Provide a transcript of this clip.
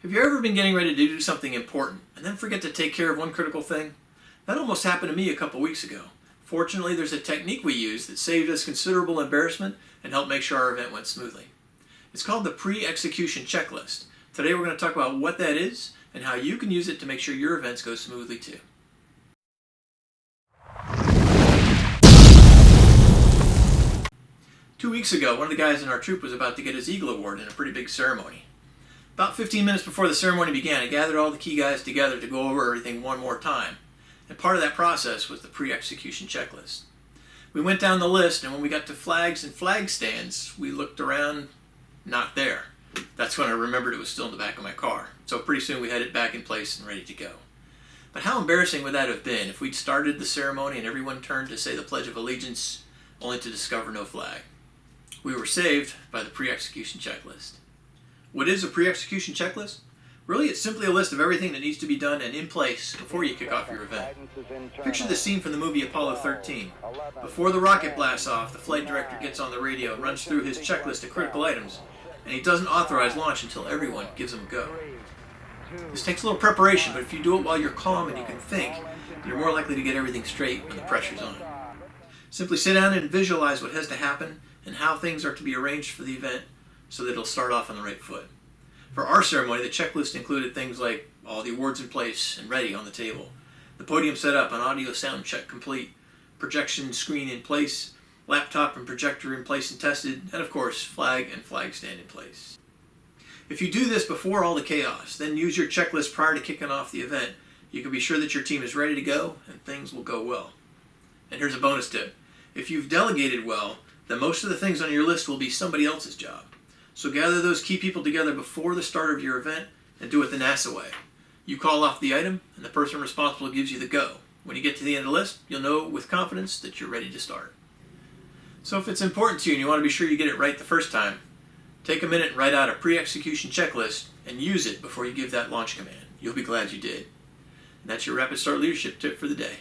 Have you ever been getting ready to do something important and then forget to take care of one critical thing? That almost happened to me a couple weeks ago. Fortunately, there's a technique we use that saved us considerable embarrassment and helped make sure our event went smoothly. It's called the pre-execution checklist. Today we're going to talk about what that is and how you can use it to make sure your events go smoothly too. Two weeks ago, one of the guys in our troop was about to get his Eagle Award in a pretty big ceremony. About 15 minutes before the ceremony began, I gathered all the key guys together to go over everything one more time. And part of that process was the pre-execution checklist. We went down the list, and when we got to flags and flag stands, we looked around, not there. That's when I remembered it was still in the back of my car. So pretty soon we had it back in place and ready to go. But how embarrassing would that have been if we'd started the ceremony and everyone turned to say the Pledge of Allegiance, only to discover no flag? We were saved by the pre-execution checklist. What is a pre-execution checklist? Really, it's simply a list of everything that needs to be done and in place before you kick off your event. Picture the scene from the movie Apollo 13. Before the rocket blasts off, the flight director gets on the radio and runs through his checklist of critical items, and he doesn't authorize launch until everyone gives him a go. This takes a little preparation, but if you do it while you're calm and you can think, you're more likely to get everything straight when the pressure's on. Simply sit down and visualize what has to happen and how things are to be arranged for the event so that it'll start off on the right foot. For our ceremony, the checklist included things like all the awards in place and ready on the table, the podium set up and audio sound check complete, projection screen in place, laptop and projector in place and tested, and of course, flag and flag stand in place. If you do this before all the chaos, then use your checklist prior to kicking off the event, you can be sure that your team is ready to go and things will go well. And here's a bonus tip. If you've delegated well, then most of the things on your list will be somebody else's job. So gather those key people together before the start of your event and do it the NASA way. You call off the item and the person responsible gives you the go. When you get to the end of the list, you'll know with confidence that you're ready to start. So if it's important to you and you want to be sure you get it right the first time, take a minute and write out a pre-execution checklist and use it before you give that launch command. You'll be glad you did. And that's your Rapid Start Leadership tip for the day.